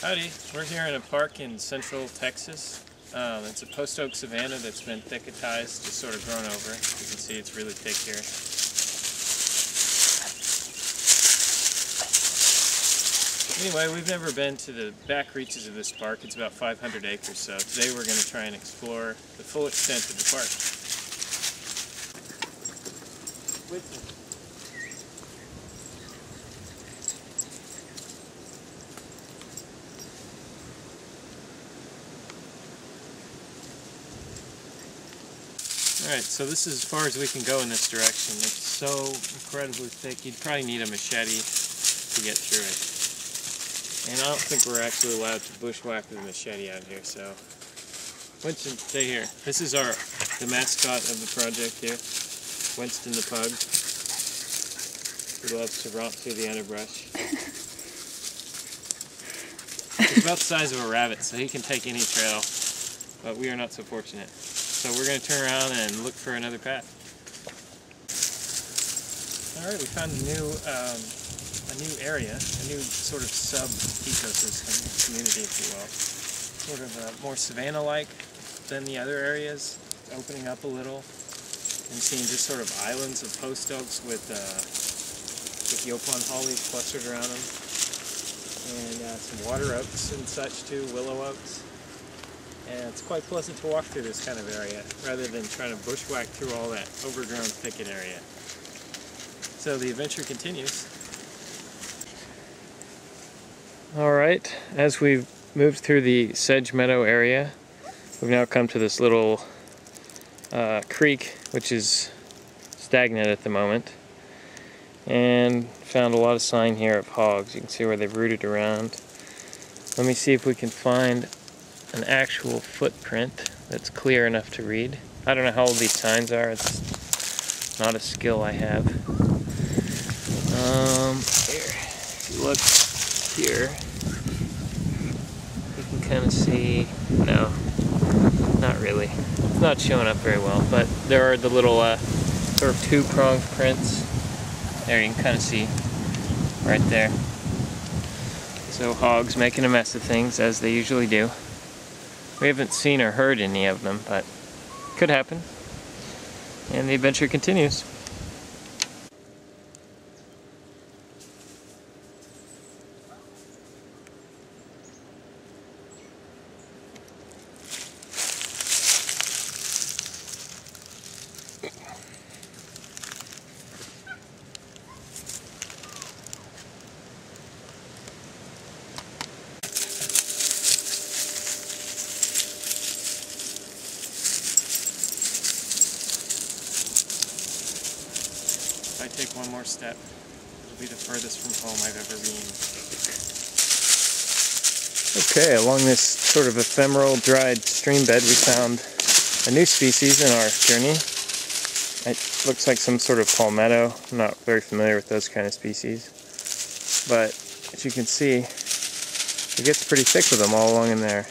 Howdy, we're here in a park in central Texas. It's a post oak savanna that's been thicketized, just sort of grown over. You can see it's really thick here. Anyway, we've never been to the back reaches of this park. It's about 500 acres, so today we're going to try and explore the full extent of the park. Winston. Alright, so this is as far as we can go in this direction. It's so incredibly thick, you'd probably need a machete to get through it. And I don't think we're actually allowed to bushwhack with a machete out here, so... Winston, stay here. This is the mascot of the project here, Winston the pug. He loves to romp through the underbrush. He's about the size of a rabbit, so he can take any trail, but we are not so fortunate. So we're going to turn around and look for another path. Alright, we found a new area, a new sort of sub-ecosystem, community if you will. Sort of more savanna-like than the other areas, opening up a little and seeing just sort of islands of post oaks with yopon hollies clustered around them. And some water oaks and such too, willow oaks. And it's quite pleasant to walk through this kind of area rather than trying to bushwhack through all that overgrown thicket area. So the adventure continues. Alright, as we've moved through the sedge meadow area, we've now come to this little creek, which is stagnant at the moment, and found a lot of sign here of hogs. You can see where they've rooted around. Let me see if we can find an actual footprint that's clear enough to read. I don't know how old these signs are. It's not a skill I have. Here, if you look here, you can kind of see, no, not really. It's not showing up very well, but there are the little sort of two-pronged prints. There, you can kind of see right there. So hogs making a mess of things, as they usually do. We haven't seen or heard any of them, but could happen. And the adventure continues. If I take one more step, it'll be the furthest from home I've ever been. Okay, along this sort of ephemeral dried stream bed we found a new species in our journey. It looks like some sort of palmetto. I'm not very familiar with those kind of species. But as you can see, it gets pretty thick with them all along in there.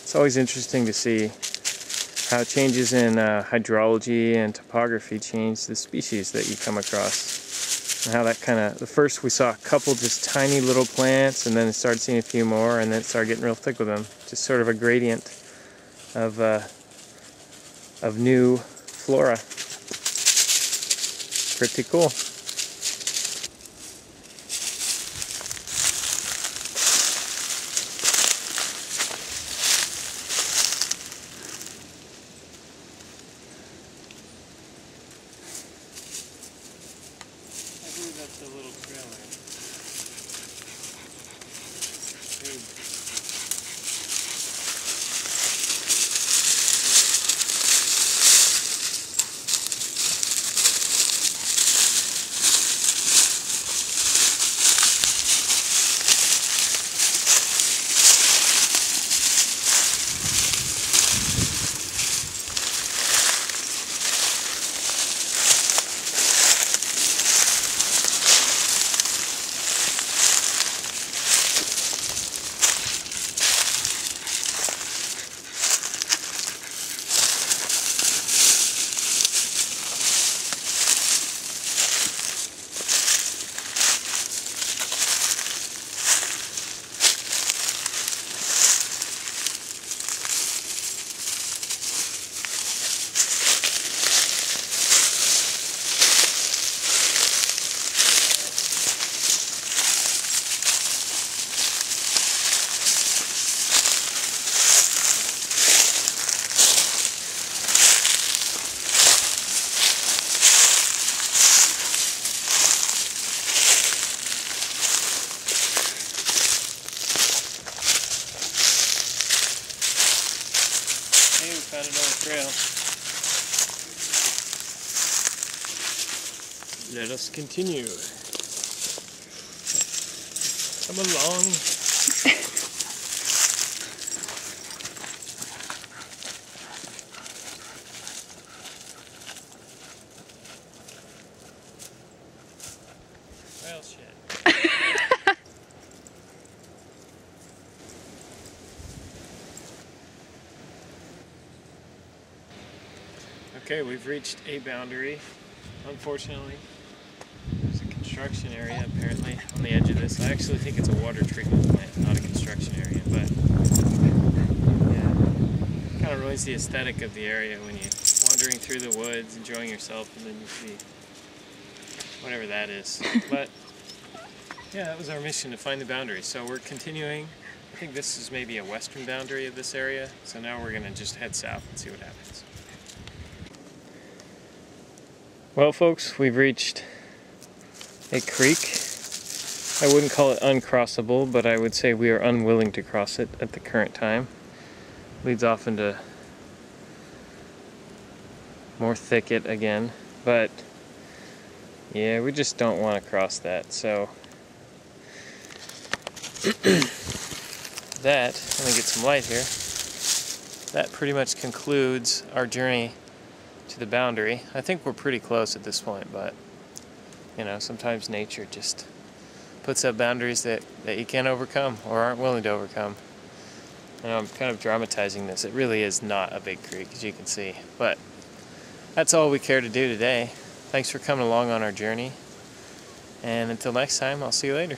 It's always interesting to see how changes in hydrology and topography change the species that you come across. And how that kind of, first we saw a couple just tiny little plants, and then started seeing a few more, and then it started getting real thick with them. Just sort of a gradient of new flora. Pretty cool. That's a little trailer. trail. Let us continue. Come along. Well, shit. Okay, we've reached a boundary. Unfortunately, there's a construction area apparently on the edge of this. I actually think it's a water treatment plant, not a construction area, but yeah, kind of ruins the aesthetic of the area when you're wandering through the woods, enjoying yourself, and then you see whatever that is. But yeah, that was our mission, to find the boundary. So we're continuing. I think this is maybe a western boundary of this area, so now we're going to just head south and see what happens. Well, folks, we've reached a creek. I wouldn't call it uncrossable, but I would say we are unwilling to cross it at the current time. Leads off into more thicket again, but yeah, we just don't want to cross that. So that, let me get some light here, that pretty much concludes our journey to the boundary. I think we're pretty close at this point, but you know, sometimes nature just puts up boundaries that you can't overcome or aren't willing to overcome. And I'm kind of dramatizing this. It really is not a big creek, as you can see, but that's all we care to do today. Thanks for coming along on our journey, and until next time, I'll see you later.